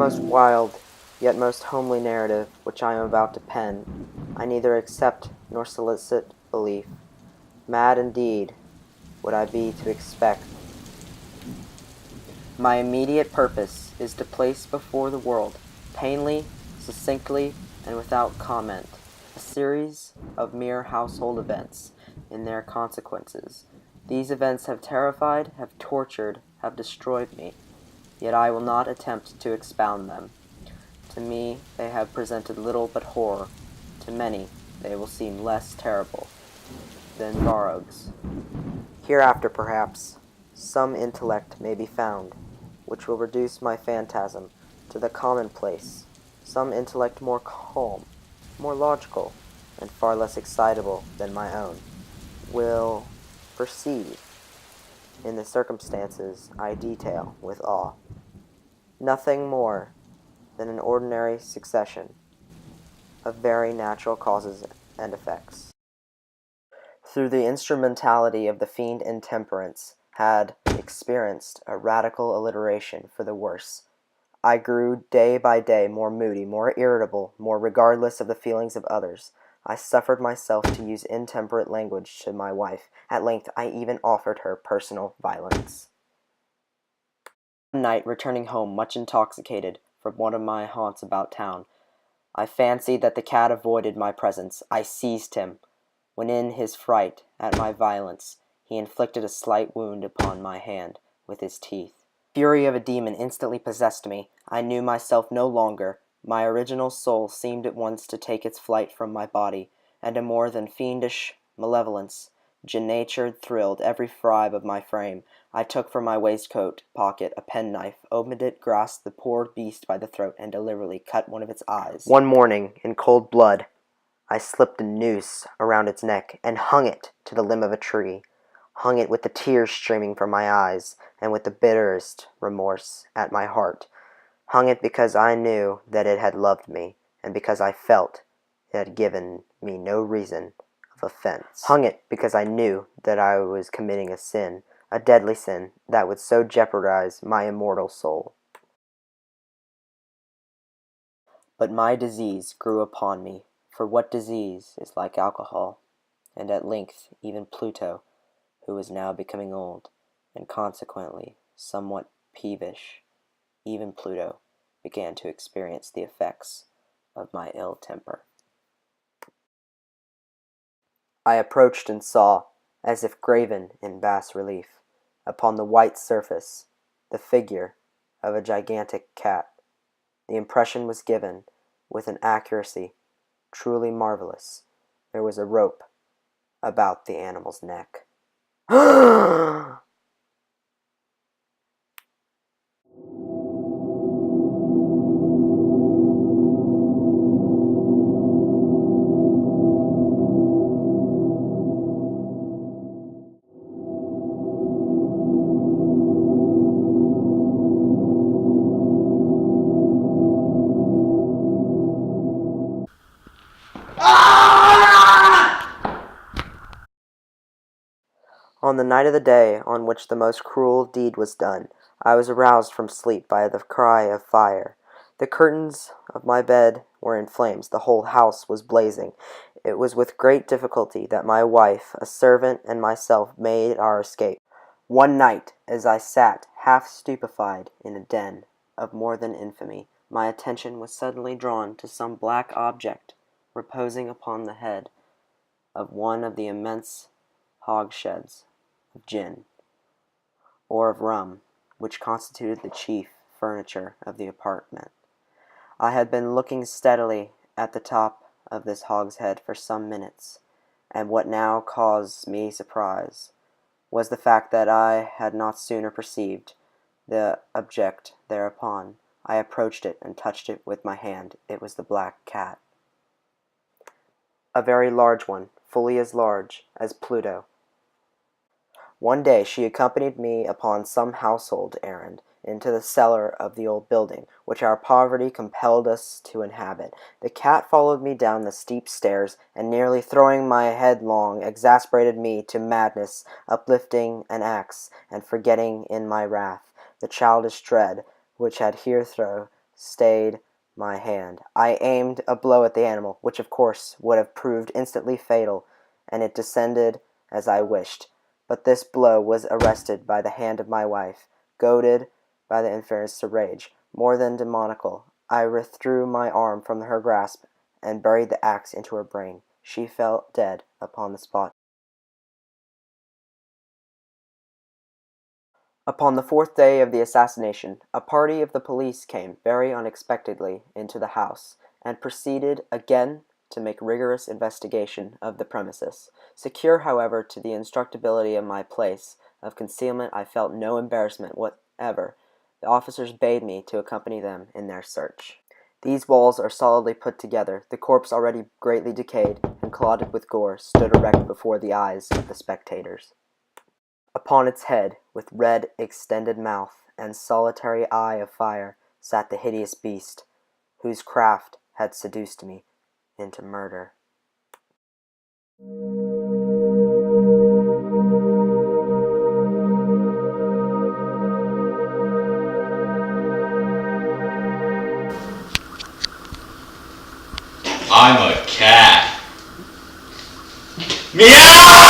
most wild, yet most homely narrative which I am about to pen, I neither accept nor solicit belief. Mad indeed would I be to expect. My immediate purpose is to place before the world, plainly, succinctly, and without comment, a series of mere household events in their consequences. These events have terrified, have tortured, have destroyed me, yet I will not attempt to expound them. To me they have presented little but horror. To many they will seem less terrible than Varug's. Hereafter, perhaps, some intellect may be found, which will reduce my phantasm to the commonplace, some intellect more calm, more logical, and far less excitable than my own, will perceive, in the circumstances I detail with awe, nothing more than an ordinary succession of very natural causes and effects. Through the instrumentality of the fiend intemperance, had experienced a radical alliteration for the worse. I grew day by day more moody, more irritable, more regardless of the feelings of others. I suffered myself to use intemperate language to my wife. At length I even offered her personal violence. One night, returning home much intoxicated from one of my haunts about town, I fancied that the cat avoided my presence. I seized him, when in his fright at my violence he inflicted a slight wound upon my hand with his teeth. The fury of a demon instantly possessed me. I knew myself no longer. My original soul seemed at once to take its flight from my body, and a more than fiendish malevolence, gin-natured, thrilled every fibre of my frame. I took from my waistcoat pocket a penknife, opened it, grasped the poor beast by the throat, and deliberately cut one of its eyes. One morning, in cold blood, I slipped a noose around its neck and hung it to the limb of a tree, hung it with the tears streaming from my eyes and with the bitterest remorse at my heart, hung it because I knew that it had loved me, and because I felt it had given me no reason of offense, hung it because I knew that I was committing a sin, a deadly sin, that would so jeopardize my immortal soul. But my disease grew upon me. For what disease is like alcohol? And at length even Pluto, who was now becoming old, and consequently somewhat peevish, even Pluto began to experience the effects of my ill temper. I approached and saw, as if graven in bas relief, upon the white surface, the figure of a gigantic cat. The impression was given with an accuracy truly marvelous. There was a rope about the animal's neck. On the night of the day on which the most cruel deed was done, I was aroused from sleep by the cry of fire. The curtains of my bed were in flames. The whole house was blazing. It was with great difficulty that my wife, a servant, and myself made our escape. One night, as I sat half stupefied in a den of more than infamy, my attention was suddenly drawn to some black object reposing upon the head of one of the immense hogsheads of gin, or of rum, which constituted the chief furniture of the apartment. I had been looking steadily at the top of this hogshead for some minutes, and what now caused me surprise was the fact that I had not sooner perceived the object thereupon. I approached it and touched it with my hand. It was the black cat. A very large one, fully as large as Pluto. One day she accompanied me upon some household errand into the cellar of the old building, which our poverty compelled us to inhabit. The cat followed me down the steep stairs, and nearly throwing my headlong, exasperated me to madness, uplifting an axe, and forgetting in my wrath the childish dread which had hitherto stayed my hand. I aimed a blow at the animal, which of course would have proved instantly fatal, and it descended as I wished. But this blow was arrested by the hand of my wife, goaded by the inference to rage. More than demoniacal, I withdrew my arm from her grasp and buried the axe into her brain. She fell dead upon the spot. Upon the fourth day of the assassination, a party of the police came very unexpectedly into the house, and proceeded again to make rigorous investigation of the premises. Secure, however, to the indestructibility of my place of concealment, I felt no embarrassment whatever. The officers bade me to accompany them in their search. These walls are solidly put together. The corpse, already greatly decayed and clotted with gore, stood erect before the eyes of the spectators. Upon its head, with red extended mouth and solitary eye of fire, sat the hideous beast, whose craft had seduced me into murder. I'm a cat. Meow!